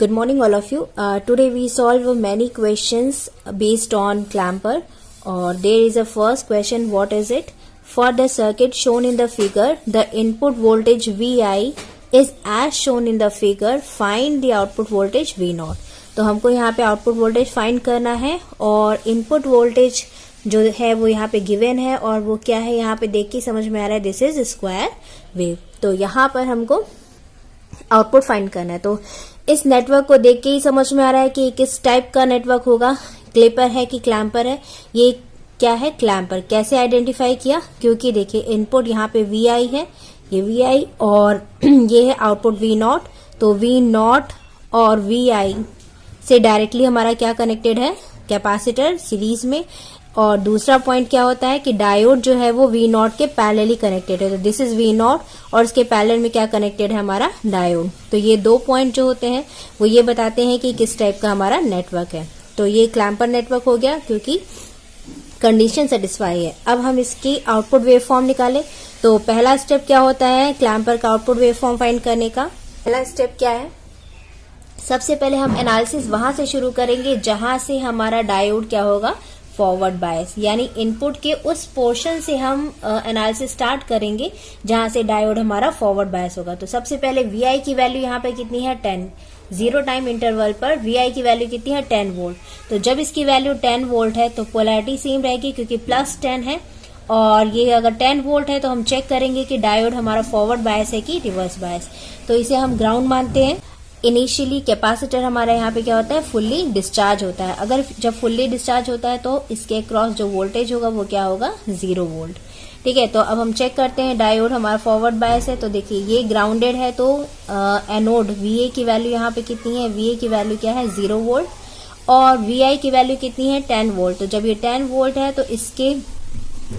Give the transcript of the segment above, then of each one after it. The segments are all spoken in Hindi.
Good morning all of you. Today we solve many questions based on clamper. There is a first question. What is it? For the circuit shown in the figure, the input voltage Vi is as shown in the figure. Find the output voltage V0. तो हमको यहाँ पे आउटपुट वोल्टेज फाइंड करना है और इनपुट वोल्टेज जो है वो यहाँ पे गिवन है और वो क्या है यहाँ पे देख के समझ में आ रहा है दिस इज स्क्वायर वेव। तो यहाँ पर हमको आउटपुट फाइंड करना है। तो इस नेटवर्क को देख के ही समझ में आ रहा है कि किस टाइप का नेटवर्क होगा, क्लिपर है कि क्लैम्पर है। ये क्या है? क्लैम्पर। कैसे आइडेंटिफाई किया? क्योंकि देखिए इनपुट यहाँ पे वी आई है, ये वी आई और ये है आउटपुट वी नॉट। तो वी नॉट और वी आई से डायरेक्टली हमारा क्या कनेक्टेड है? कैपेसिटर सीरीज में। और दूसरा पॉइंट क्या होता है कि डायोड जो है वो वी नॉट के पैरेलली कनेक्टेड है। तो दिस इज वी नॉट और इसके पैरेलल में क्या कनेक्टेड है? हमारा डायोड। तो ये दो पॉइंट जो होते हैं वो ये बताते हैं कि किस टाइप का हमारा नेटवर्क है। तो ये क्लैम्पर नेटवर्क हो गया क्योंकि कंडीशन सेटिस्फाई है। अब हम इसकी आउटपुट वेव फॉर्म निकालें। तो पहला स्टेप क्या होता है क्लैम्पर का आउटपुट वेव फॉर्म फाइंड करने का? पहला स्टेप क्या है? सबसे पहले हम एनालिसिस वहां से शुरू करेंगे जहां से हमारा डायोड क्या होगा? फॉरवर्ड बायस, यानी इनपुट के उस पोर्शन से हम एनालिसिस स्टार्ट करेंगे जहां से डायोड हमारा फॉरवर्ड बायस होगा। तो सबसे पहले वी की वैल्यू यहाँ पे कितनी है? 10। जीरो टाइम इंटरवल पर वी की वैल्यू कितनी है? 10 वोल्ट। तो जब इसकी वैल्यू 10 वोल्ट है तो पोलैरिटी सेम रहेगी क्योंकि प्लस 10 है और ये अगर 10 वोल्ट है तो हम चेक करेंगे कि डायोड हमारा फॉरवर्ड बायस है कि रिवर्स बायस। तो इसे हम ग्राउंड मानते हैं। इनिशियली कैपेसिटर हमारा यहाँ पे क्या होता है? फुल्ली डिस्चार्ज होता है। अगर जब फुल्ली डिस्चार्ज होता है तो इसके क्रॉस जो वोल्टेज होगा वो क्या होगा? 0 वोल्ट। ठीक है, तो अब हम चेक करते हैं डायोड हमारा फॉरवर्ड बायस है। तो देखिए ये ग्राउंडेड है तो एनोड वी की वैल्यू यहाँ पे कितनी है? वी की वैल्यू क्या है? 0 वोल्ट और वी की वैल्यू कितनी है? 10 वोल्ट। तो जब ये 10 वोल्ट है तो इसके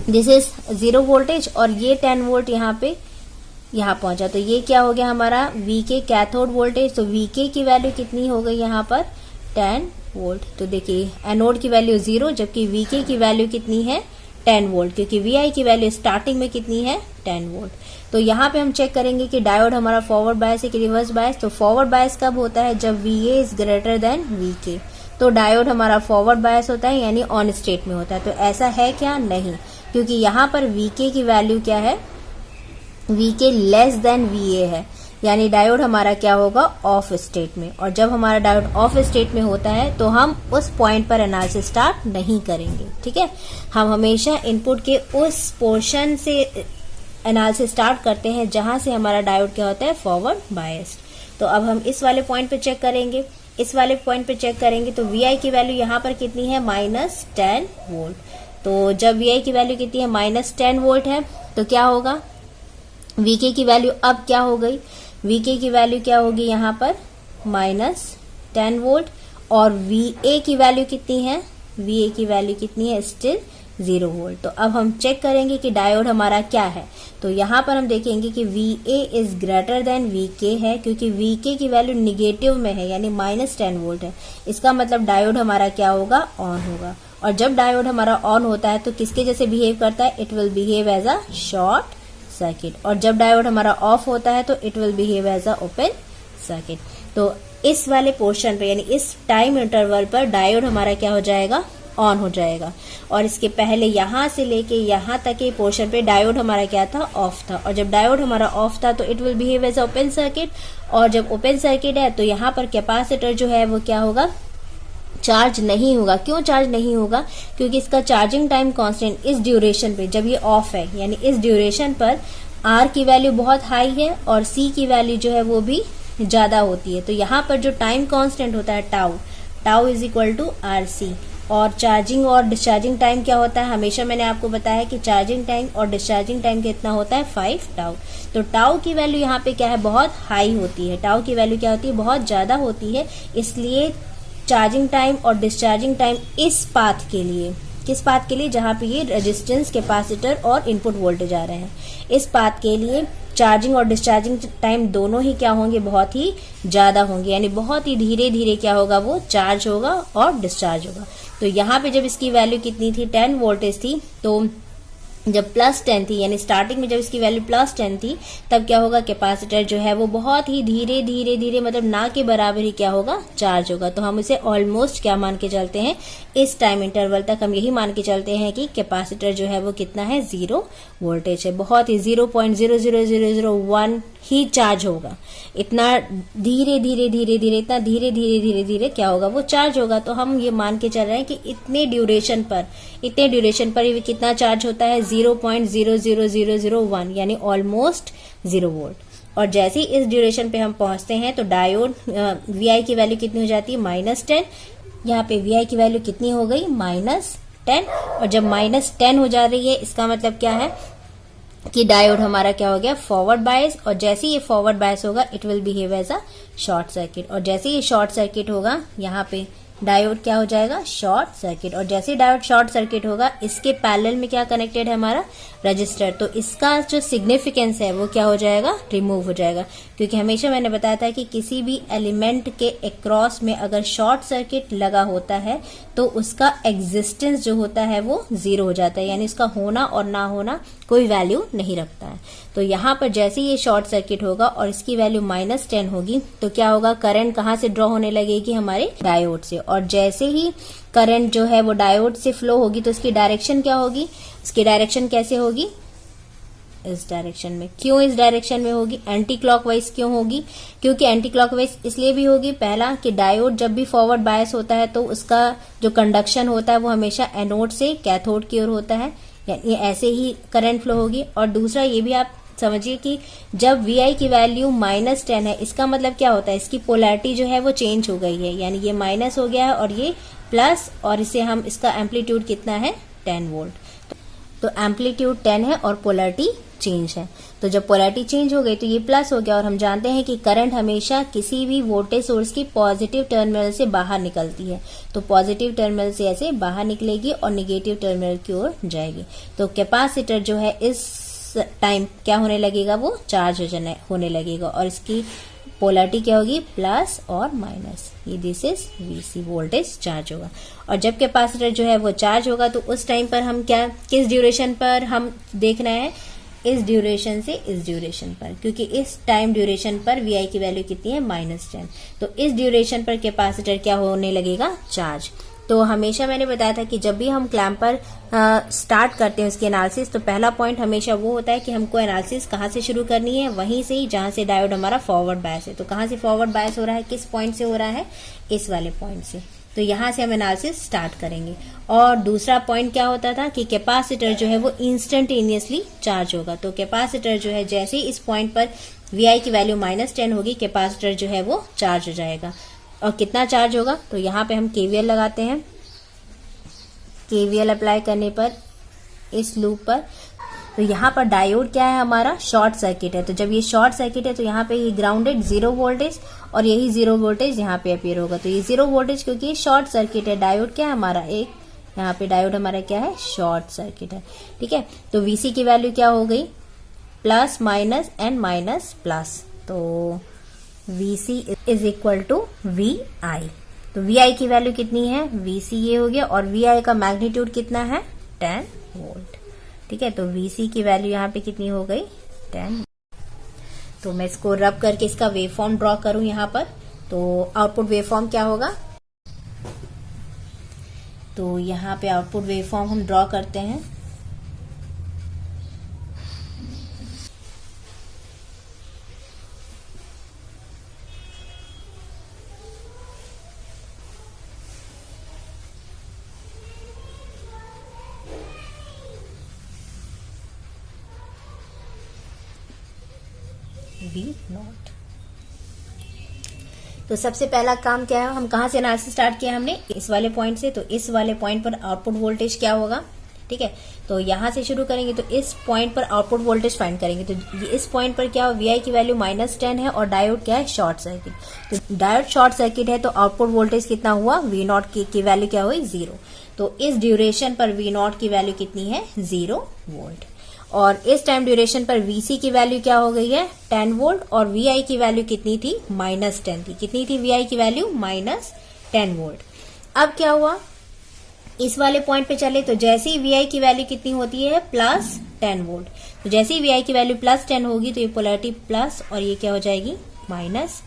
दिस इज 0 वोल्टेज और ये 10 वोल्ट यहाँ पहुंचा। तो ये क्या हो गया हमारा? वी के कैथोड वोल्टेज। तो वी के की वैल्यू कितनी हो गई यहाँ पर? 10 वोल्ट। तो देखिए एनोड की वैल्यू 0 जबकि वी के की वैल्यू कितनी है? 10 वोल्ट, क्योंकि वी की वैल्यू स्टार्टिंग में कितनी है? 10 वोल्ट। तो यहाँ पे हम चेक करेंगे कि डायोड हमारा फॉरवर्ड बायस है कि रिवर्स बायस। तो फॉरवर्ड बायस कब होता है? जब V A is greater than V K. तो डायोड हमारा फॉरवर्ड बायस होता है यानी ऑन स्टेट में होता है। तो ऐसा है क्या? नहीं, क्योंकि यहाँ पर वी के की वैल्यू क्या है? वी के लेस देन वी ए है, यानी डायोड हमारा क्या होगा? ऑफ स्टेट में। और जब हमारा डायोड ऑफ स्टेट में होता है तो हम उस पॉइंट पर एनालिसिस स्टार्ट नहीं करेंगे। ठीक है, हम हमेशा इनपुट के उस पोर्शन से एनालिसिस स्टार्ट करते हैं जहां से हमारा डायोड क्या होता है? Forward biased. तो अब हम इस वाले पॉइंट पे चेक करेंगे। इस वाले पॉइंट पे चेक करेंगे तो वी की वैल्यू यहाँ पर कितनी है? -10 वोल्ट। तो जब वी की वैल्यू कितनी है? -10 वोल्ट है तो क्या होगा? वीके की वैल्यू अब क्या हो गई? वीके की वैल्यू क्या होगी यहाँ पर? -10 वोल्ट और वीए की वैल्यू कितनी है? वीए की वैल्यू कितनी है? Still 0 volt. तो अब हम चेक करेंगे कि डायोड हमारा क्या है। तो यहाँ पर हम देखेंगे कि VA is greater than VK है क्योंकि वीके की वैल्यू निगेटिव में है यानी -10 वोल्ट है। इसका मतलब डायोड हमारा क्या होगा? ऑन होगा। और जब डायोड हमारा ऑन होता है तो किसके जैसे बिहेव करता है? It will behave as a short circuit. और जब डायोड हमारा ऑफ होता है तो it will behave as a open circuit. तो इस वाले पोर्शन पे यानी इस टाइम इंटरवल पर डायोड हमारा क्या हो जाएगा? ऑन हो जाएगा। और इसके पहले यहां से लेके यहां तक के पोर्शन पे डायोड हमारा क्या था? ऑफ था। और जब डायोड हमारा ऑफ था तो it will behave as a open circuit. और जब ओपन सर्किट है तो यहाँ पर कैपेसिटर जो है वो क्या होगा? चार्ज नहीं होगा। क्यों चार्ज नहीं होगा? क्योंकि इसका चार्जिंग टाइम कांस्टेंट इस ड्यूरेशन पे जब ये ऑफ है यानी इस ड्यूरेशन पर आर की वैल्यू बहुत हाई है और सी की वैल्यू जो है वो भी ज्यादा होती है। तो यहाँ पर जो टाइम कांस्टेंट होता है tau is equal to R C. और चार्जिंग और डिस्चार्जिंग टाइम क्या होता है? हमेशा मैंने आपको बताया कि चार्जिंग टाइम और डिस्चार्जिंग टाइम कितना होता है? 5 टाउ। तो टाउ की वैल्यू यहाँ पे क्या है? बहुत हाई होती है। टाउ की वैल्यू क्या होती है? बहुत ज्यादा होती है। इसलिए चार्जिंग टाइम और डिस्चार्जिंग टाइम इस पाथ के लिए, किस पाथ के लिए? जहां पे ये रेजिस्टेंस, कैपेसिटर और इनपुट वोल्टेज आ रहे हैं, इस पाथ के लिए चार्जिंग और डिस्चार्जिंग टाइम दोनों ही क्या होंगे? बहुत ही ज्यादा होंगे, यानी बहुत ही धीरे धीरे क्या होगा? वो चार्ज होगा और डिस्चार्ज होगा। तो यहाँ पे जब इसकी वैल्यू कितनी थी? 10 वोल्टेज थी। तो जब +10 थी, यानी स्टार्टिंग में जब इसकी वैल्यू +10 थी, तब क्या होगा, कैपेसिटर जो है वो बहुत ही धीरे धीरे धीरे, मतलब ना के बराबर ही क्या होगा, चार्ज होगा। तो हम इसे ऑलमोस्ट क्या मान के चलते हैं, इस टाइम इंटरवल तक हम यही मान के चलते हैं कि कैपेसिटर जो है वो कितना है, 0 वोल्टेज है। बहुत ही 0.00001 ही चार्ज होगा। इतना धीरे धीरे धीरे धीरे, इतना धीरे धीरे धीरे धीरे क्या होगा, वो चार्ज होगा। तो हम ये मान के चल रहे हैं कि इतने ड्यूरेशन पर ये कितना चार्ज होता है, 0.00001, यानी ऑलमोस्ट 0 वोल्ट। और जैसे ही इस ड्यूरेशन पे हम पहुंचते हैं तो डायोड VI की वैल्यू कितनी हो जाती है, -10। यहाँ पे VI की वैल्यू कितनी हो गई, -10। और जब -10 हो जा रही है, इसका मतलब क्या है कि डायोड हमारा क्या हो गया, फॉरवर्ड बायस। और जैसे ये फॉरवर्ड बायस होगा, it will behave as a short circuit. और जैसे ये शॉर्ट सर्किट होगा, यहाँ पे डायोड क्या हो जाएगा, शॉर्ट सर्किट। और जैसे डायोड शॉर्ट सर्किट होगा, इसके पैरेलल में क्या कनेक्टेड है, हमारा रजिस्टर। तो इसका जो सिग्निफिकेंस है वो क्या हो जाएगा, रिमूव हो जाएगा। क्योंकि हमेशा मैंने बताया था कि किसी भी एलिमेंट के अक्रॉस में अगर शॉर्ट सर्किट लगा होता है तो उसका एग्जिस्टेंस जो होता है वो 0 हो जाता है, यानी इसका होना और ना होना कोई वैल्यू नहीं रखता है। तो यहाँ पर जैसे ये शॉर्ट सर्किट होगा और इसकी वैल्यू -10 होगी, तो क्या होगा, करंट कहाँ से ड्रॉ होने लगेगी, हमारे डायोड से। और जैसे ही करंट जो है वो डायोड से फ्लो होगी, तो इसकी डायरेक्शन क्या होगी, इसकी डायरेक्शन कैसे होगी, इस डायरेक्शन में। क्यों इस डायरेक्शन में होगी, एंटी क्लॉकवाइज क्यों होगी, क्योंकि एंटी क्लॉकवाइज इसलिए भी होगी, पहला कि डायोड जब भी फॉरवर्ड बायस होता है तो उसका जो कंडक्शन होता है वो हमेशा एनोड से कैथोड की ओर होता है, यानी ऐसे ही करंट फ्लो होगी। और दूसरा ये भी आप समझिए कि जब VI की वैल्यू -10 है, इसका मतलब क्या होता है, इसकी पोलैरिटी जो है वो चेंज हो गई है, यानी ये माइनस हो गया है और ये प्लस, और इसे हम, इसका एम्पलीट्यूड कितना है, 10 वोल्ट। तो एम्पलीट्यूड 10 है और पोलैरिटी चेंज है। तो जब पोलैरिटी चेंज हो गई तो ये प्लस हो गया। और हम जानते हैं कि करंट हमेशा किसी भी वोल्टेज सोर्स की पॉजिटिव टर्मिनल से बाहर निकलती है, तो पॉजिटिव टर्मिनल से ऐसे बाहर निकलेगी और निगेटिव टर्मिनल की ओर जाएगी। तो कैपेसिटर जो है इस टाइम क्या होने लगेगा, वो चार्ज होने लगेगा। और इसकी पोलैरिटी क्या होगी, प्लस और माइनस, ये this is VC, voltage charge होगा। और जब कैपेसिटर जो है वो चार्ज होगा तो उस टाइम पर हम क्या, किस ड्यूरेशन पर हम देखना है, इस ड्यूरेशन से इस ड्यूरेशन पर, क्योंकि इस टाइम ड्यूरेशन पर VI की वैल्यू कितनी है, -10। तो इस ड्यूरेशन पर कैपेसिटर क्या होने लगेगा, चार्ज। तो हमेशा मैंने बताया था कि जब भी हम क्लैम्पर स्टार्ट करते हैं उसकी एनालिसिस, तो पहला पॉइंट हमेशा वो होता है कि हमको एनालिसिस कहाँ से शुरू करनी है, वहीं से ही जहां से डायोड हमारा फॉरवर्ड बायस है। तो कहाँ से फॉरवर्ड बायस हो रहा है, किस पॉइंट से हो रहा है, इस वाले पॉइंट से। तो यहां से हम एनालिसिस स्टार्ट करेंगे। और दूसरा पॉइंट क्या होता था कि कैपेसिटर जो है वो इंस्टेंटेनियसली चार्ज होगा। तो कैपेसिटर जो है जैसे इस पॉइंट पर VI की वैल्यू -10 होगी, कैपेसिटर जो है वो चार्ज हो जाएगा। और कितना चार्ज होगा, तो यहाँ पे हम KVL लगाते हैं। KVL अप्लाई करने पर इस लूप पर, तो यहाँ पर डायोड क्या है, हमारा शॉर्ट सर्किट है। तो जब ये शॉर्ट सर्किट है तो यहाँ पे ये ग्राउंडेड 0 वोल्टेज, और यही 0 वोल्टेज यहाँ पे अपीयर होगा। तो ये 0 वोल्टेज क्योंकि ये शॉर्ट सर्किट है, डायोड क्या है हमारा, एक यहाँ पे डायोड हमारा क्या है, शॉर्ट सर्किट है। ठीक है, तो VC की वैल्यू क्या हो गई, plus minus and minus plus, तो VC is equal to VI। तो VI की वैल्यू कितनी है, VC ये हो गया, और VI का मैग्नीट्यूड कितना है, 10 वोल्ट। ठीक है, तो VC की वैल्यू यहाँ पे कितनी हो गई, 10। तो मैं इसको रब करके इसका वेवफॉर्म ड्रॉ करूं यहाँ पर, तो आउटपुट वेवफॉर्म क्या होगा, तो यहाँ पे आउटपुट वेवफॉर्म हम ड्रॉ करते हैं। V0। तो सबसे पहला काम क्या है, हम कहां से एनालिसिस स्टार्ट किया हमने, इस वाले पॉइंट से। तो इस वाले पॉइंट पर आउटपुट वोल्टेज क्या होगा, ठीक है, तो यहां से शुरू करेंगे। तो इस पॉइंट पर आउटपुट वोल्टेज फाइंड करेंगे। तो इस पॉइंट पर क्या हो, VI की वैल्यू -10 है और डायोड क्या है, शॉर्ट सर्किट। तो डायोड शॉर्ट सर्किट है तो आउटपुट वोल्टेज कितना हुआ, V0 की वैल्यू क्या हुई, 0। तो इस ड्यूरेशन पर V0 की वैल्यू कितनी है, 0 वोल्ट। और इस टाइम ड्यूरेशन पर VC की वैल्यू क्या हो गई है, 10 वोल्ट, और VI की वैल्यू कितनी थी, -10 थी। कितनी थी VI की वैल्यू, -10 वोल्ट। अब क्या हुआ इस वाले पॉइंट पे चले तो जैसे ही VI की वैल्यू कितनी होती है प्लस 10 वोल्ट, तो जैसे ही VI की वैल्यू प्लस 10 होगी तो ये पोलैरिटी प्लस और ये क्या हो जाएगी माइनस,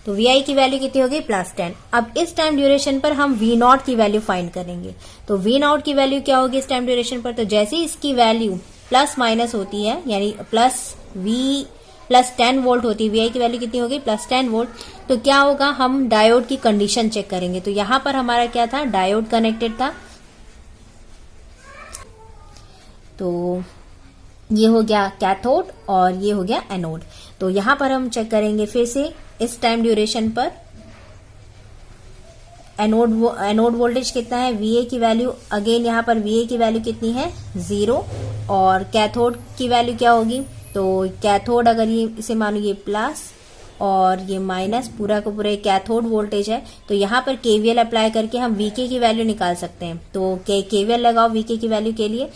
तो VI की वैल्यू कितनी होगी प्लस 10। अब इस टाइम ड्यूरेशन पर हम V0 की वैल्यू फाइंड करेंगे, तो V0 की वैल्यू क्या होगी इस टाइम ड्यूरेशन पर, तो जैसे ही इसकी वैल्यू प्लस माइनस होती है यानी प्लस 10 वोल्ट होती है, VI की वैल्यू कितनी होगी प्लस 10 वोल्ट, तो क्या होगा हम डायोड की कंडीशन चेक करेंगे। तो यहां पर हमारा क्या था, डायोड कनेक्टेड था, तो ये हो गया कैथोड और ये हो गया एनोड। तो यहां पर हम चेक करेंगे फिर से इस टाइम ड्यूरेशन पर एनोड वोल्टेज कितना है, VA की वैल्यू, अगेन यहाँ पर VA की वैल्यू कितनी है 0 और कैथोड की वैल्यू क्या होगी, तो कैथोड अगर ये इसे मानो ये प्लस और ये माइनस, पूरा का पूरा कैथोड वोल्टेज है, तो यहाँ पर KVL अप्लाई करके हम VK की वैल्यू निकाल सकते हैं। तो KVL लगाओ VK की वैल्यू के लिए,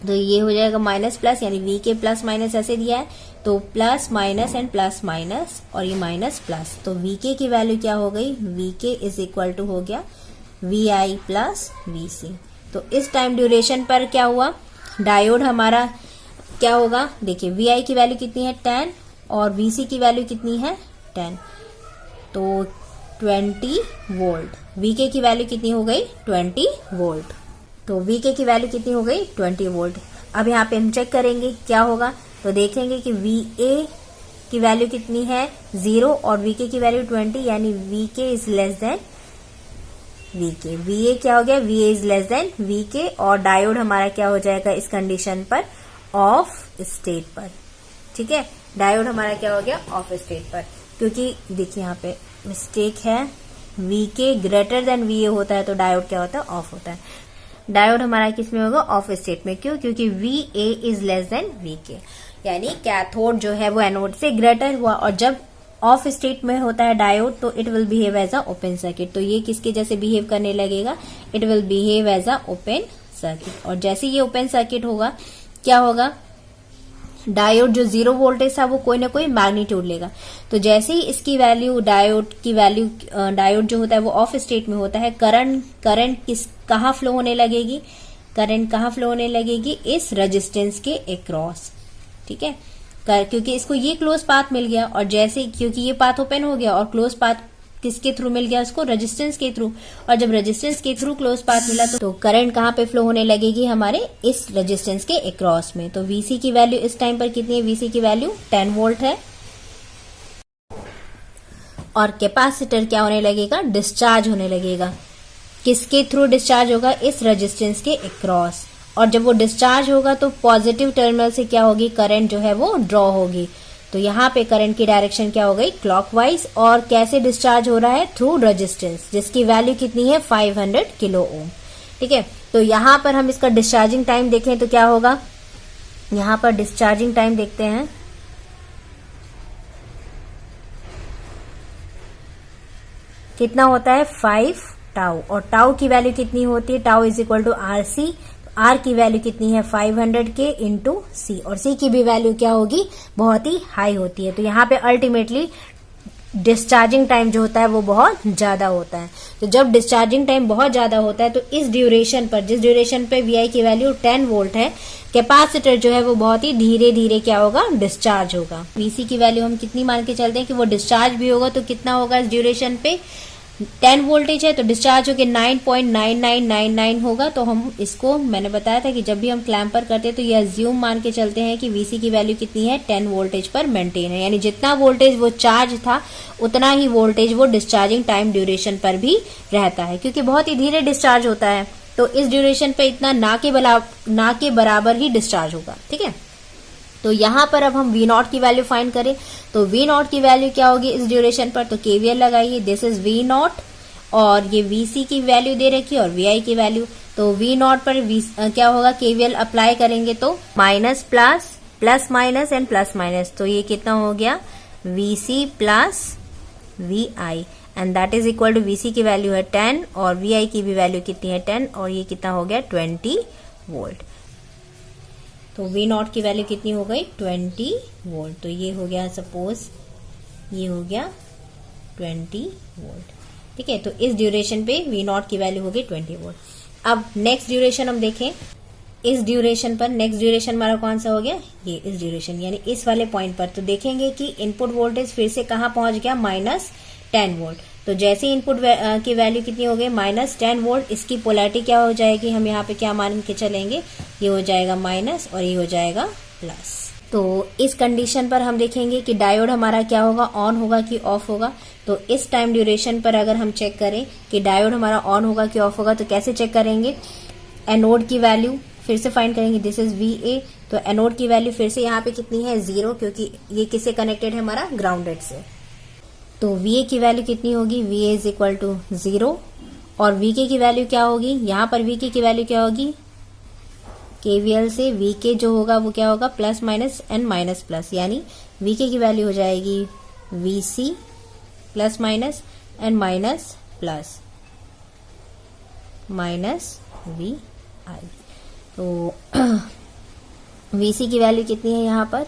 तो ये हो जाएगा माइनस प्लस यानी VK प्लस माइनस ऐसे दिया है, तो plus minus and plus minus और ये माइनस प्लस, तो VK की वैल्यू क्या हो गई, VK इज इक्वल टू हो गया VI प्लस VC। तो इस टाइम ड्यूरेशन पर क्या हुआ, डायोड हमारा क्या होगा, देखिए VI की वैल्यू कितनी है 10 और VC की वैल्यू कितनी है 10, तो 20 वोल्ट, VK की वैल्यू कितनी हो गई 20 वोल्ट, तो VK की वैल्यू कितनी हो गई 20 वोल्ट। अब यहाँ पे हम चेक करेंगे क्या होगा, तो देखेंगे कि VA की वैल्यू कितनी है 0 और VK की वैल्यू 20 यानी VK is less than VK, VA क्या हो गया, VA is less than VK और डायोड हमारा क्या हो जाएगा इस कंडीशन पर ऑफ स्टेट पर, ठीक है, डायोड हमारा क्या हो गया ऑफ स्टेट पर, क्योंकि देखिए यहाँ पे मिस्टेक है, VK ग्रेटर देन VA होता है तो डायोड क्या होता है ऑफ होता है, डायोड हमारा किस में होगा ऑफ स्टेट में, क्यों, क्योंकि VA is less than VK, यानी कैथोड जो है वो एनोड से ग्रेटर हुआ और जब ऑफ स्टेट में होता है डायोड तो it will behave as a open circuit, तो ये किसके जैसे बिहेव करने लगेगा, it will behave as a open circuit, और जैसे ये ओपन सर्किट होगा क्या होगा, डायोड जो 0 वोल्टेज था वो कोई ना कोई मैग्नीट्यूड लेगा, तो जैसे ही इसकी वैल्यू डायोड की वैल्यू, डायोड जो होता है वो ऑफ स्टेट में होता है, करंट कहाँ फ्लो होने लगेगी, करंट कहाँ फ्लो होने लगेगी इस रेजिस्टेंस के अक्रॉस, ठीक है, क्योंकि इसको ये क्लोज पाथ मिल गया और जैसे क्योंकि ये पाथ ओपन हो गया और क्लोज पाथ किसके थ्रू मिल गया उसको, रेजिस्टेंस के थ्रू, और जब रेजिस्टेंस के थ्रू क्लोज पाथ मिला तो करंट कहाँ पे फ्लो होने लगेगी हमारे इस रेजिस्टेंस के अक्रॉस में। तो VC की वैल्यू इस टाइम पर कितनी है, VC की वैल्यू 10 वोल्ट है और कैपेसिटर क्या होने लगेगा, डिस्चार्ज होने लगेगा, किसके थ्रू डिस्चार्ज होगा, इस रेजिस्टेंस के अक्रॉस, और जब वो डिस्चार्ज होगा तो पॉजिटिव टर्मिनल से क्या होगी, करंट जो है वो ड्रॉ होगी, तो यहाँ पे करंट की डायरेक्शन क्या हो गई क्लॉकवाइज, और कैसे डिस्चार्ज हो रहा है, थ्रू रेजिस्टेंस जिसकी वैल्यू कितनी है 500 किलो ओम, ठीक है। तो यहाँ पर हम इसका डिस्चार्जिंग टाइम देखें तो क्या होगा, यहाँ पर डिस्चार्जिंग टाइम देखते हैं, कितना होता है 5 टाउ, और टाउ की वैल्यू कितनी होती है, tau is equal to RC, R की वैल्यू कितनी है 500 के इंटू सी, और सी की भी वैल्यू क्या होगी बहुत ही हाई होती है, तो यहाँ पे अल्टीमेटली डिस्चार्जिंग टाइम जो होता है वो बहुत ज्यादा होता है। तो जब डिस्चार्जिंग टाइम बहुत ज्यादा होता है तो इस ड्यूरेशन पर, जिस ड्यूरेशन पे VI की वैल्यू 10 वोल्ट है, कैपेसिटर जो है वो बहुत ही धीरे धीरे क्या होगा, डिस्चार्ज होगा। VC की वैल्यू हम कितनी मान के चलते हैं कि वो डिस्चार्ज भी होगा, तो कितना होगा इस ड्यूरेशन पे, 10 वोल्टेज है तो डिस्चार्ज होकर 9.9999 होगा। तो हम इसको, मैंने बताया था कि जब भी हम क्लैम्पर करते हैं तो ये अज्यूम मान के चलते हैं कि VC की वैल्यू कितनी है 10 वोल्टेज पर मेंटेन है, यानी जितना वोल्टेज वो चार्ज था उतना ही वोल्टेज वो डिस्चार्जिंग टाइम ड्यूरेशन पर भी रहता है, क्योंकि बहुत ही धीरे डिस्चार्ज होता है तो इस ड्यूरेशन पे इतना ना के बराबर ही डिस्चार्ज होगा, ठीक है। तो यहाँ पर अब हम V0 की वैल्यू फाइंड करें तो V0 की वैल्यू क्या होगी इस ड्यूरेशन पर, तो KVL लगाइए, दिस इज V0 और ये VC की वैल्यू दे रखी है और VI की वैल्यू, तो V0 पर क्या होगा, KVL अप्लाई करेंगे तो minus plus, plus minus and plus minus, तो ये कितना हो गया VC plus VI and that is equal to VC की वैल्यू है 10 और VI की भी वैल्यू कितनी है 10 और ये कितना हो गया 20 वोल्ट। तो V0 की वैल्यू कितनी हो गई 20 वोल्ट, तो ये हो गया सपोज ये हो गया 20 वोल्ट, ठीक है। तो इस ड्यूरेशन पे V0 की वैल्यू हो गई 20 वोल्ट। अब नेक्स्ट ड्यूरेशन हम देखें, इस ड्यूरेशन पर नेक्स्ट ड्यूरेशन हमारा कौन सा हो गया, ये इस ड्यूरेशन यानी इस वाले पॉइंट पर। तो देखेंगे कि इनपुट वोल्टेज फिर से कहां पहुंच गया, -10 वोल्ट। तो जैसे इनपुट की वैल्यू कितनी हो गई, -10 वोल्ट, इसकी पोलैरिटी क्या हो जाएगी, हम यहाँ पे क्या मान के चलेंगे, ये हो जाएगा माइनस और ये हो जाएगा प्लस। तो इस कंडीशन पर हम देखेंगे कि डायोड हमारा क्या होगा, ऑन होगा कि ऑफ होगा। तो इस टाइम ड्यूरेशन पर अगर हम चेक करें कि डायोड हमारा ऑन होगा कि ऑफ होगा, तो कैसे चेक करेंगे, एनोड की वैल्यू फिर से फाइंड करेंगे, दिस इज VA। तो एनोड की वैल्यू फिर से यहाँ पे कितनी है, 0, क्योंकि ये किससे कनेक्टेड है, हमारा ग्राउंडेड से। तो VA की वैल्यू कितनी होगी, VA इज इक्वल टू 0। और VK की वैल्यू क्या होगी, यहाँ पर VK की वैल्यू क्या होगी, KVL से VK जो होगा वो क्या होगा, plus minus and minus plus, यानी VK की वैल्यू हो जाएगी VC plus minus and minus plus minus VI। तो VC की वैल्यू कितनी है, यहाँ पर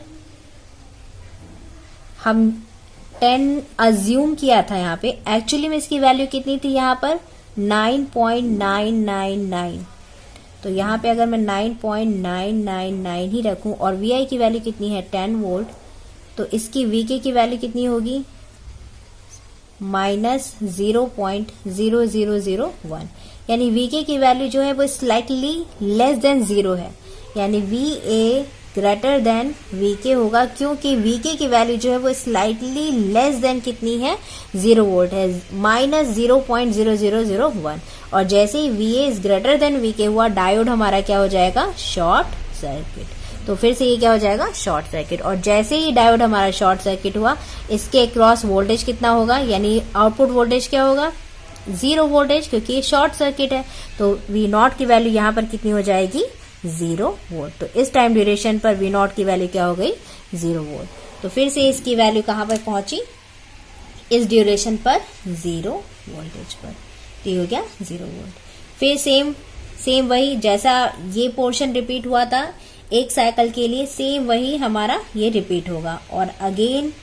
हम 10 अज्यूम किया था, यहाँ पे एक्चुअली में इसकी वैल्यू कितनी थी, यहाँ पर 9.999। तो यहाँ पे अगर मैं 9.999 ही रखूं और VI की वैल्यू कितनी है 10 वोल्ट, तो इसकी VK की वैल्यू कितनी होगी, -0.0001, यानी VK की वैल्यू जो है वो स्लाइटली लेस देन 0 है, यानी VA ग्रेटर देन VK होगा, क्योंकि VK की वैल्यू जो है वो स्लाइटली लेस देन कितनी है, 0 वोल्ट है, -0.0001। और जैसे ही VA is greater than VK हुआ, डायोड हमारा क्या हो जाएगा, शॉर्ट सर्किट। तो फिर से ये क्या हो जाएगा, शॉर्ट सर्किट। और जैसे ही डायोड हमारा शॉर्ट सर्किट हुआ, इसके अक्रॉस वोल्टेज कितना होगा, यानी आउटपुट वोल्टेज क्या होगा, 0 वोल्टेज, क्योंकि ये शॉर्ट सर्किट है। तो V0 की वैल्यू यहाँ पर कितनी हो जाएगी, 0 वोल्ट। तो इस टाइम ड्यूरेशन पर V0 की वैल्यू क्या हो गई, 0 वोल्ट। तो फिर से इसकी वैल्यू कहां पर पहुंची, इस ड्यूरेशन पर 0 वोल्टेज पर। तो ये हो गया 0 वोल्ट। फिर सेम वही, जैसा ये पोर्शन रिपीट हुआ था एक साइकिल के लिए, सेम वही हमारा ये रिपीट होगा, और अगेन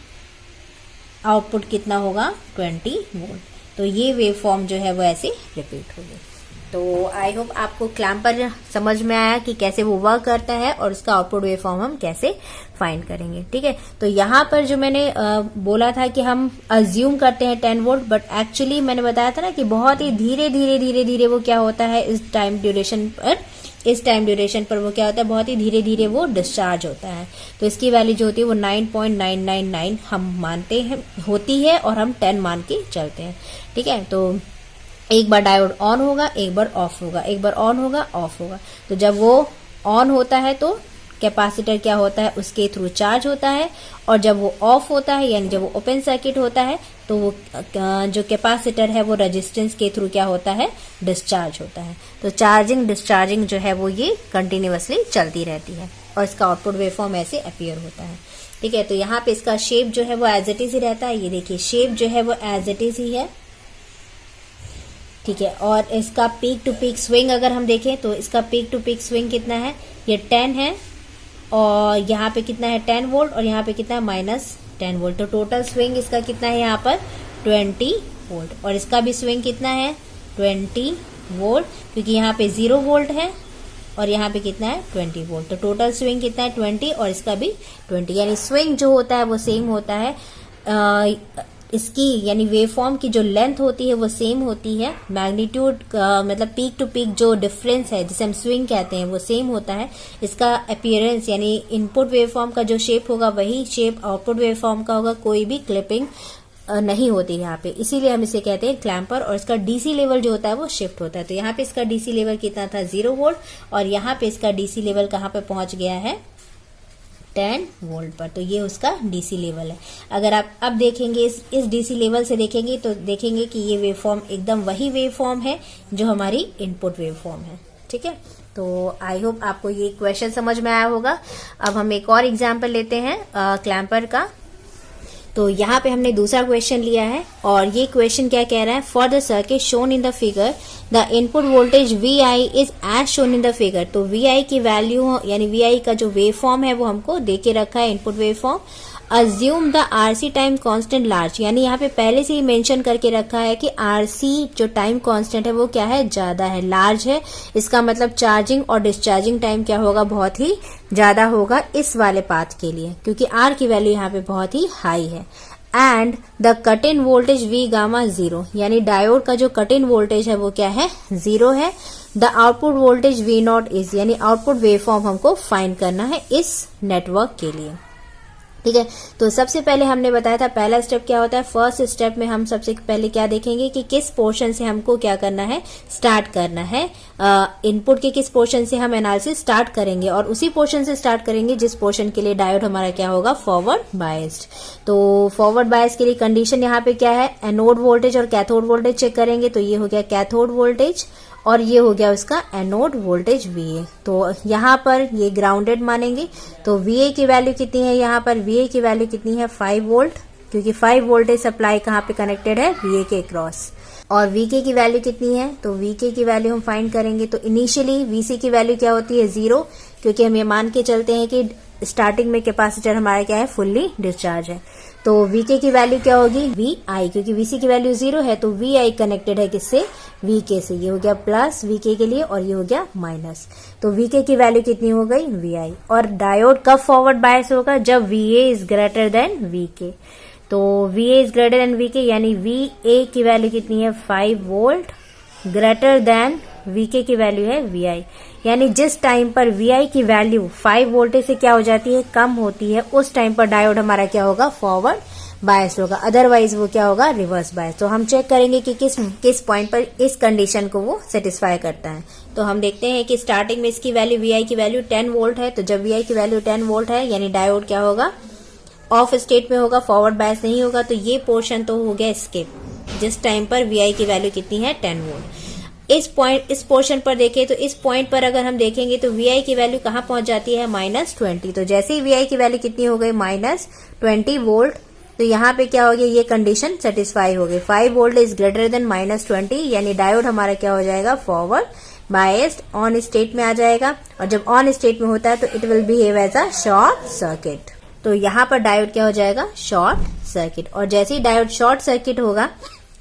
आउटपुट कितना होगा, 20 वोल्ट। तो ये वेव फॉर्म जो है वो ऐसे रिपीट होगी। तो आई होप आपको क्लैम्पर समझ में आया कि कैसे वो वर्क करता है और उसका आउटपुट वेव फॉर्म हम कैसे फाइंड करेंगे, ठीक है। तो यहाँ पर जो मैंने बोला था कि हम अज्यूम करते हैं 10 वोल्ट, बट एक्चुअली मैंने बताया था ना कि बहुत ही धीरे धीरे वो क्या होता है, इस टाइम ड्यूरेशन पर वो क्या होता है, बहुत ही धीरे धीरे वो डिस्चार्ज होता है। तो इसकी वैल्यू जो होती है वो 9.999 हम मानते हैं होती है, और हम 10 मान के चलते हैं, ठीक है। तो एक बार डायोड ऑन होगा, एक बार ऑफ होगा, एक बार ऑन होगा, ऑफ होगा। तो जब वो ऑन होता है तो कैपेसिटर क्या होता है, उसके थ्रू चार्ज होता है, और जब वो ऑफ होता है, यानी जब वो ओपन सर्किट होता है, तो वो जो कैपेसिटर है वो रेजिस्टेंस के थ्रू क्या होता है, डिस्चार्ज होता है। तो चार्जिंग डिस्चार्जिंग जो है वो ये कंटिन्यूअसली चलती रहती है, और इसका आउटपुट वेवफॉर्म ऐसे अपीयर होता है, ठीक है। तो यहाँ पे इसका शेप जो है वो एज इट इज ही रहता है, ये देखिए शेप जो है वो एज इट इज ही है, ठीक है। और इसका पीक टू पीक स्विंग अगर हम देखें तो इसका पीक टू पीक स्विंग कितना है, ये 10 है, और यहाँ पे कितना है 10 वोल्ट, और यहाँ पे कितना है -10 वोल्ट। तो टोटल स्विंग इसका कितना है यहाँ पर 20 वोल्ट, और इसका भी स्विंग कितना है 20 वोल्ट, क्योंकि यहाँ पे 0 वोल्ट है और यहाँ पे कितना है 20 वोल्ट। तो टोटल स्विंग कितना है 20, और इसका भी 20, यानी स्विंग जो होता है वो सेम होता है। इसकी यानी वेवफॉर्म की जो लेंथ होती है वो सेम होती है, मैग्नीट्यूड मतलब पीक टू पीक जो डिफरेंस है जिसे हम स्विंग कहते हैं वो सेम होता है। इसका अपीयरेंस यानी इनपुट वेवफॉर्म का जो शेप होगा वही शेप आउटपुट वेवफॉर्म का होगा, कोई भी क्लिपिंग नहीं होती यहाँ पे, इसीलिए हम इसे कहते हैं क्लैम्पर। और इसका डीसी लेवल जो होता है वो शिफ्ट होता है। तो यहाँ पे इसका डीसी लेवल कितना था 0 वोल्ट, और यहाँ पे इसका डीसी लेवल कहाँ पे पहुंच गया है 10 वोल्ट पर। तो ये उसका डीसी लेवल है। अगर आप अब देखेंगे इस डीसी लेवल से देखेंगे तो देखेंगे कि ये वेवफॉर्म एकदम वही वेवफॉर्म है जो हमारी इनपुट वेवफॉर्म है, ठीक है। तो आई होप आपको ये क्वेश्चन समझ में आया होगा। अब हम एक और एग्जाम्पल लेते हैं क्लैम्पर का। तो यहाँ पे हमने दूसरा क्वेश्चन लिया है, और ये क्वेश्चन क्या कह रहा है, for the circuit shown in the figure the input voltage VI is as shown in the figure. तो VI की वैल्यू यानी VI का जो वेव फॉर्म है वो हमको दे के रखा है input wave form. Assume the RC time constant large, यानी यहाँ पे पहले से ही मेंशन करके रखा है कि आरसी जो टाइम कांस्टेंट है वो क्या है, ज्यादा है, लार्ज है। इसका मतलब चार्जिंग और डिस्चार्जिंग टाइम क्या होगा, बहुत ही ज्यादा होगा इस वाले पाथ के लिए, क्योंकि आर की वैल्यू यहाँ पे बहुत ही हाई है। And the cut in voltage V gamma zero, यानी डायोड का जो कट इन वोल्टेज है वो क्या है, जीरो है। The output voltage V not is, यानी आउटपुट वेवफॉर्म हमको फाइंड करना है इस नेटवर्क के लिए। ठीक है, तो सबसे पहले हमने बताया था पहला स्टेप क्या होता है। फर्स्ट स्टेप में हम सबसे पहले क्या देखेंगे कि किस पोर्शन से हमको क्या करना है, स्टार्ट करना है। इनपुट के किस पोर्शन से हम एनालिसिस स्टार्ट करेंगे, और उसी पोर्शन से स्टार्ट करेंगे जिस पोर्शन के लिए डायोड हमारा क्या होगा, फॉरवर्ड बायस्ड। तो फॉरवर्ड बायस के लिए कंडीशन यहाँ पे क्या है, एनोड वोल्टेज और कैथोड वोल्टेज चेक करेंगे। तो ये हो गया कैथोड वोल्टेज और ये हो गया उसका एनोड वोल्टेज VA। तो यहाँ पर ये ग्राउंडेड मानेंगे। तो VA की वैल्यू कितनी है, यहाँ पर VA की वैल्यू कितनी है, 5 वोल्ट, क्योंकि 5 वोल्टेज सप्लाई कहाँ पे कनेक्टेड है, VA के क्रॉस। और VK की वैल्यू कितनी है, तो VK की वैल्यू हम फाइंड करेंगे। तो इनिशियली VC की वैल्यू क्या होती है, 0, क्योंकि हम ये मान के चलते हैं कि स्टार्टिंग में कैपेसिटर हमारा क्या है, फुल्ली डिस्चार्ज है। तो VK की वैल्यू क्या होगी, VI, क्योंकि VC की वैल्यू 0 है तो VI कनेक्टेड है किससे, VK से। ये हो गया प्लस VK के लिए और ये हो गया माइनस। तो VK की वैल्यू कितनी हो गई, VI। और डायोड कब फॉरवर्ड बायस होगा, जब VA is greater than VK। तो VA is greater than VK, यानी VA की वैल्यू कितनी है, 5 वोल्ट, ग्रेटर देन VK की वैल्यू है VI। यानी जिस टाइम पर VI की वैल्यू 5 वोल्टेज से क्या हो जाती है, कम होती है, उस टाइम पर डायोड हमारा क्या होगा, फॉरवर्ड बायस होगा। अदरवाइज वो क्या होगा, रिवर्स बायस। तो हम चेक करेंगे कि किस पॉइंट पर इस कंडीशन को वो सेटिस्फाई करता है। तो हम देखते हैं कि स्टार्टिंग में इसकी वैल्यू VI की वैल्यू 10 वोल्ट है। तो जब VI की वैल्यू 10 वोल्ट है, यानी डायोड क्या होगा, ऑफ स्टेट में होगा, फॉरवर्ड बायस नहीं होगा। तो ये पोर्शन तो हो गया स्किप, जिस टाइम पर VI की वैल्यू कितनी है, 10 वोल्ट। इस पोर्शन पर देखें तो इस पॉइंट पर अगर हम देखेंगे तो VI की वैल्यू कहां पहुंच जाती है, -20। तो जैसे ही VI की वैल्यू कितनी हो गई, -20 वोल्ट, तो यहाँ पे क्या हो गया, ये कंडीशन सेटिस्फाई हो गई। 5 वोल्ट इज ग्रेटर देन -20, यानी डायोड हमारा क्या हो जाएगा, फॉरवर्ड बायस्ड ऑन स्टेट में आ जाएगा। और जब ऑन स्टेट में होता है तो it will behave as a short circuit. तो यहाँ पर डायोड क्या हो जाएगा, शॉर्ट सर्किट। और जैसे ही डायोड शॉर्ट सर्किट होगा,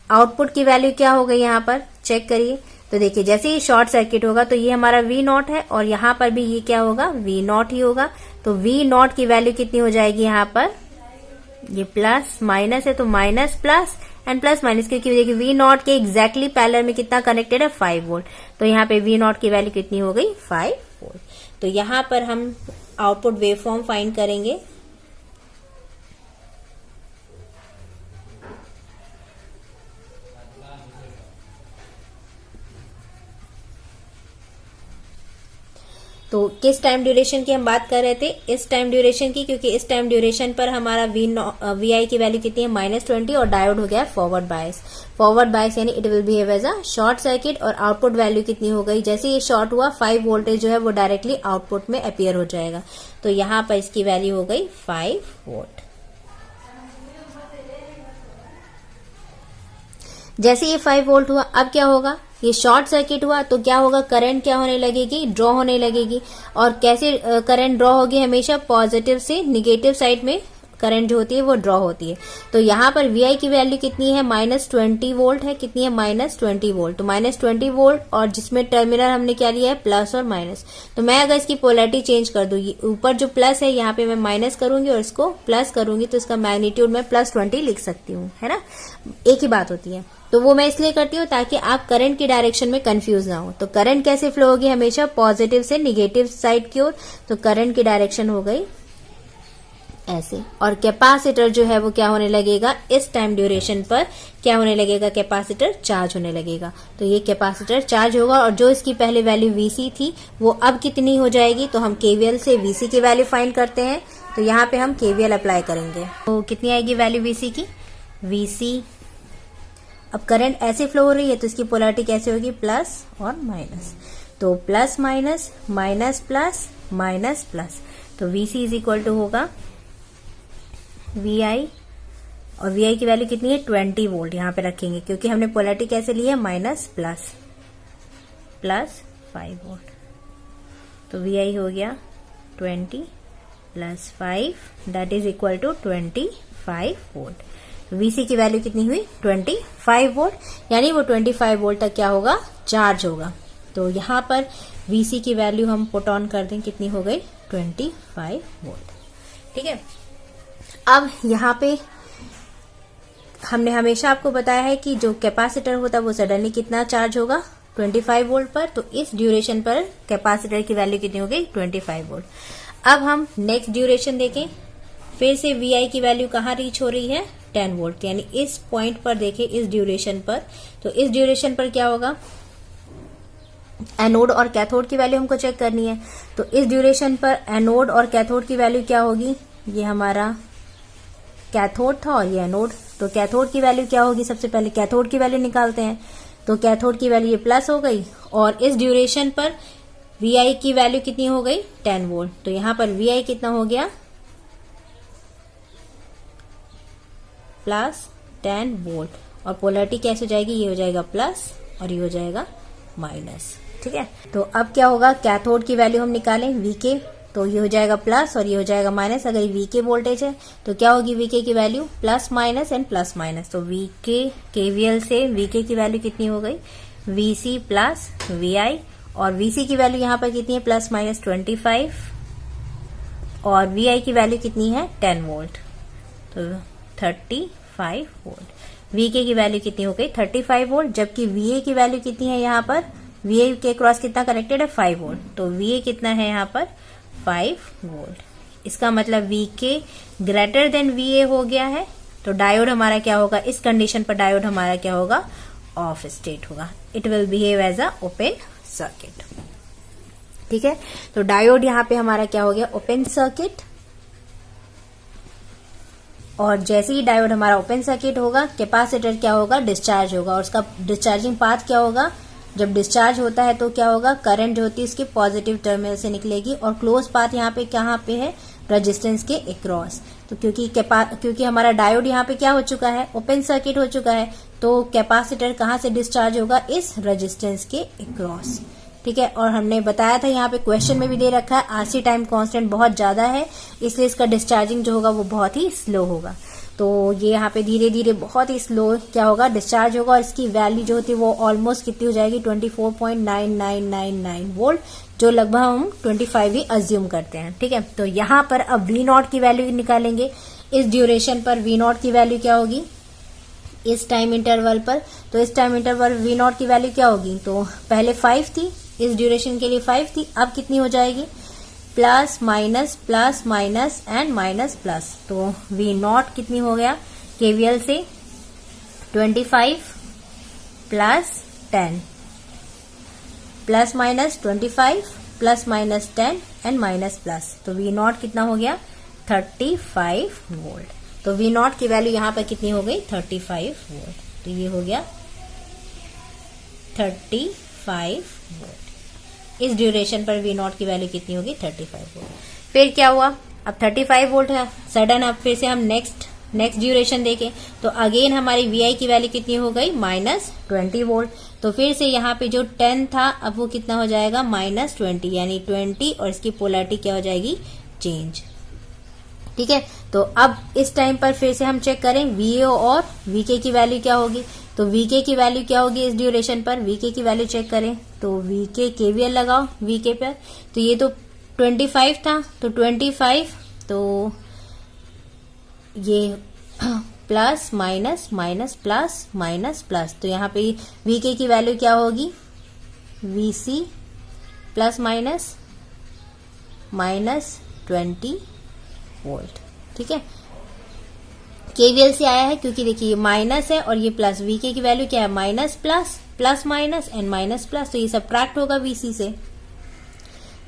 आउटपुट की वैल्यू क्या हो गई, यहाँ पर चेक करिए। तो देखिए जैसे ही शॉर्ट सर्किट होगा तो ये हमारा V0 है, और यहाँ पर भी ये क्या होगा, V0 ही होगा। तो V0 की वैल्यू कितनी हो जाएगी, यहाँ पर ये प्लस माइनस है तो minus plus and plus minus, क्योंकि देखिए V0 के एग्जैक्टली पैरेलल में कितना कनेक्टेड है, 5 वोल्ट। तो यहाँ पे V0 की वैल्यू कितनी हो गई, 5 वोल्ट। तो यहाँ पर हम आउटपुट वेवफॉर्म फाइंड करेंगे। तो किस टाइम ड्यूरेशन की हम बात कर रहे थे, इस टाइम ड्यूरेशन की, क्योंकि इस टाइम ड्यूरेशन पर हमारा VI की वैल्यू कितनी है, -20, और डायोड हो गया फॉरवर्ड बायस। फॉरवर्ड बायस यानी it will behave as a short circuit. और आउटपुट वैल्यू कितनी हो गई, जैसे ये शॉर्ट हुआ, 5 वोल्टेज जो है वो डायरेक्टली आउटपुट में अपीयर हो जाएगा। तो यहाँ पर इसकी वैल्यू हो गई 5 वोल्ट। जैसे ये 5 वोल्ट हुआ, अब क्या होगा, ये शॉर्ट सर्किट हुआ तो क्या होगा, करंट क्या होने लगेगी, ड्रॉ होने लगेगी। और कैसे करंट ड्रॉ होगी, हमेशा पॉजिटिव से निगेटिव साइड में करंट जो होती है वो ड्रॉ होती है। तो यहाँ पर VI की वैल्यू कितनी है, -20 वोल्ट है। कितनी है, -20 वोल्ट। तो -20 वोल्ट, और जिसमें टर्मिनल हमने क्या लिया है, प्लस और माइनस। तो मैं अगर इसकी पोलैरिटी चेंज कर दूं, ऊपर जो प्लस है यहाँ पे मैं माइनस करूंगी और इसको प्लस करूंगी, तो इसका मैग्नीट्यूड मैं +20 लिख सकती हूँ, है ना, एक ही बात होती है। तो वो मैं इसलिए करती हूँ ताकि आप करंट की डायरेक्शन में कंफ्यूज ना हो। तो करंट कैसे फ्लो होगी, हमेशा पॉजिटिव से निगेटिव साइड की ओर। तो करंट की डायरेक्शन हो गई ऐसे। और कैपेसिटर जो है वो क्या होने लगेगा, इस टाइम ड्यूरेशन पर क्या होने लगेगा, कैपेसिटर चार्ज होने लगेगा। तो ये कैपेसिटर चार्ज होगा, और जो इसकी पहले वैल्यू VC थी वो अब कितनी हो जाएगी। तो हम KVL से VC की वैल्यू फाइंड करते हैं। तो यहाँ पे हम KVL अप्लाई करेंगे। तो कितनी आएगी वैल्यू VC की, VC। अब करंट ऐसे फ्लो हो रही है तो इसकी पोलैरिटी कैसे होगी, प्लस और माइनस। तो plus minus, minus plus, minus plus. तो VC इज इक्वल टू होगा VI, और VI की वैल्यू कितनी है, 20 वोल्ट यहाँ पे रखेंगे, क्योंकि हमने पोलैरिटी कैसे ली है, माइनस प्लस 5 वोल्ट। तो VI हो गया 20 plus 5 that is equal to 25 volt. VC की वैल्यू कितनी हुई 25 वोल्ट, यानी वो 25 वोल्ट तक क्या होगा चार्ज होगा। तो यहाँ पर VC की वैल्यू हम पुट ऑन कर दें, कितनी हो गई 25 वोल्ट। ठीक है, अब यहाँ पे हमने हमेशा आपको बताया है कि जो कैपेसिटर होता है वो सडनली कितना चार्ज होगा 25 वोल्ट पर, तो इस ड्यूरेशन पर कैपेसिटर की वैल्यू कितनी हो गई 25 वोल्ट। अब हम नेक्स्ट ड्यूरेशन देखें, फिर से VI की वैल्यू कहाँ रीच हो रही है 10 वोल्ट, यानी इस पॉइंट पर देखें इस ड्यूरेशन पर, तो इस ड्यूरेशन पर क्या होगा एनोड और कैथोड की वैल्यू हमको चेक करनी है। तो इस ड्यूरेशन पर एनोड और कैथोड की वैल्यू क्या होगी, ये हमारा कैथोड था और ये एनोड, तो कैथोड की वैल्यू क्या होगी, सबसे पहले कैथोड की वैल्यू निकालते हैं। तो कैथोड की वैल्यू ये प्लस हो गई और इस ड्यूरेशन पर VI की वैल्यू कितनी हो गई 10 वोल्ट, तो यहां पर VI कितना हो गया प्लस 10 वोल्ट और पोलरिटी कैसे हो जाएगी, ये हो जाएगा प्लस और ये हो जाएगा माइनस। ठीक है, तो अब क्या होगा कैथोड की वैल्यू हम निकालें VK, तो ये हो जाएगा प्लस और ये हो जाएगा माइनस। अगर VK वोल्टेज है तो क्या होगी VK की value plus minus and plus minus, तो VK KVL से VK की वैल्यू कितनी हो गई VC प्लस VI और VC की वैल्यू यहाँ पर कितनी है प्लस माइनस 25 और VI की वैल्यू कितनी है 10 वोल्ट, तो 35 वोल्ट। VK की वैल्यू कितनी हो गई 35 वोल्ट, जबकि VA की वैल्यू कितनी है यहाँ पर, VA के क्रॉस कितना कनेक्टेड है 5 वोल्ट, तो VA कितना है यहाँ पर 5 वोल्ट। इसका मतलब VK ग्रेटर देन VA हो गया है, तो डायोड हमारा क्या होगा, इस कंडीशन पर डायोड हमारा क्या होगा ऑफ स्टेट होगा, it will behave as a open circuit. ठीक है, तो डायोड यहाँ पे हमारा क्या हो गया ओपन सर्किट, और जैसे ही डायोड हमारा ओपन सर्किट होगा कैपेसिटर क्या होगा डिस्चार्ज होगा, और उसका डिस्चार्जिंग पाथ क्या होगा, जब डिस्चार्ज होता है तो क्या होगा करंट जो होती है इसके पॉजिटिव टर्मिनल से निकलेगी और क्लोज पाथ यहाँ पे कहाँ पे है रेजिस्टेंस के अक्रॉस। तो क्योंकि हमारा डायोड यहाँ पे क्या हो चुका है ओपन सर्किट हो चुका है, तो कैपेसिटर कहाँ से डिस्चार्ज होगा इस रेजिस्टेंस के अक्रॉस। ठीक है, और हमने बताया था यहाँ पे क्वेश्चन में भी दे रखा है RC टाइम कांस्टेंट बहुत ज्यादा है, इसलिए इसका डिस्चार्जिंग जो होगा वो बहुत ही स्लो होगा। तो ये यहाँ पे धीरे धीरे बहुत ही स्लो क्या होगा डिस्चार्ज होगा और इसकी वैल्यू जो होती है वो ऑलमोस्ट कितनी हो जाएगी 24.9999 वोल्ट, जो लगभग हम 25 ही अज्यूम करते हैं। ठीक है, तो यहाँ पर अब V0 की वैल्यू निकालेंगे, इस ड्यूरेशन पर V0 की वैल्यू क्या होगी इस टाइम इंटरवल पर, तो इस टाइम इंटरवल V0 की वैल्यू क्या होगी, तो पहले 5 थी, इस ड्यूरेशन के लिए 5 थी, अब कितनी हो जाएगी plus minus and minus plus, तो V0 कितनी हो गया KVL से 25 plus 10 plus minus 25 plus minus 10 and minus plus, तो V0 कितना हो गया 35 वोल्ट। तो V0 की वैल्यू यहाँ पर कितनी हो गई 35 वोल्ट, तो ये हो गया 35 वोल्ट। इस ड्यूरेशन पर V0 की वैल्यू कितनी होगी 35 वोल्ट। फिर क्या हुआ, अब 35 वोल्ट है सडन, अब फिर से हम नेक्स्ट ड्यूरेशन देखें तो अगेन हमारी VI की वैल्यू कितनी हो गई माइनस 20 वोल्ट, तो फिर से यहाँ पे जो 10 था अब वो कितना हो जाएगा माइनस 20, यानी 20 और इसकी पोलरिटी क्या हो जाएगी चेंज। ठीक है, तो अब इस टाइम पर फिर से हम चेक करें VA और VK की वैल्यू क्या होगी, तो VK की वैल्यू क्या होगी इस ड्यूरेशन पर, VK की वैल्यू चेक करें तो VK KVL लगाओ VK पर, तो ये तो 25 था, तो 25 तो ये plus minus minus plus minus plus, तो यहाँ पे VK की वैल्यू क्या होगी VC plus minus minus 20 volt. ठीक है, KVL से आया है क्योंकि देखिए ये माइनस है और ये प्लस, VK की वैल्यू क्या है minus plus plus minus and minus plus, तो ये सब्ट्रैक्ट होगा VC से।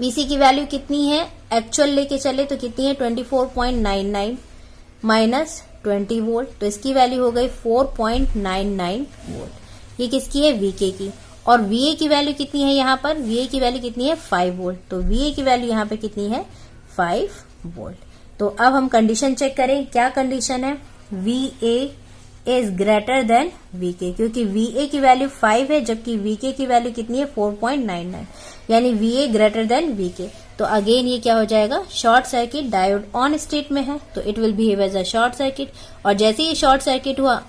VC की वैल्यू कितनी है एक्चुअल लेके चले तो कितनी है 24.99 माइनस 20 वोल्ट, तो इसकी वैल्यू हो गई 4.99 वोल्ट। ये किसकी है VK की, और VA की वैल्यू कितनी है यहाँ पर, VA की वैल्यू कितनी है 5 वोल्ट, तो VA की वैल्यू यहाँ पे कितनी है 5 वोल्ट। तो अब हम कंडीशन चेक करें, क्या कंडीशन है VA is greater than Vk, क्योंकि Va की वैल्यू 5 है जबकि Vk की वैल्यू कितनी है 4.99, यानी Va ग्रेटर देन Vk। तो अगेन ये क्या हो जाएगा, short circuit, diode on state में है तो it will behave as a short circuit. और जैसे ही शॉर्ट सर्किट हुआ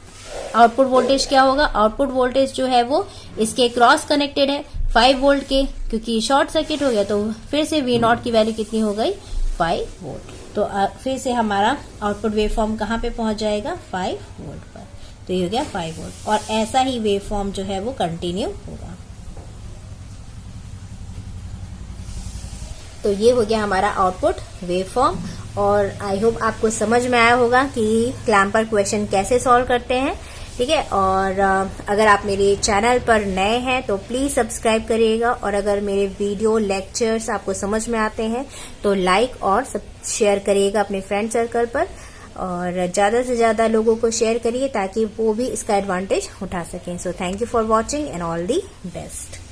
आउटपुट वोल्टेज क्या होगा, आउटपुट वोल्टेज जो है वो इसके क्रॉस कनेक्टेड है 5 वोल्ट के, क्योंकि शॉर्ट सर्किट हो गया तो फिर से V0 की वैल्यू कितनी हो गई 5 वोल्ट। तो फिर से हमारा आउटपुट वेवफॉर्म कहाँ पे पहुंच जाएगा 5 वोल्ट पर, तो ये हो गया 5 वोल्ट। और ऐसा ही वेवफॉर्म जो है वो कंटिन्यू होगा। तो ये हो गया हमारा आउटपुट वेवफॉर्म। और आई होप आपको समझ में आया होगा कि क्लैम्पर क्वेश्चन कैसे सॉल्व करते हैं, ठीक है। और अगर आप मेरे चैनल पर नए हैं तो प्लीज सब्सक्राइब करिएगा, और अगर मेरे वीडियो लेक्चर्स आपको समझ में आते हैं तो लाइक और शेयर करिएगा अपने फ्रेंड सर्कल पर, और ज्यादा से ज्यादा लोगों को शेयर करिए ताकि वो भी इसका एडवांटेज उठा सकें। So thank you for watching and all the best.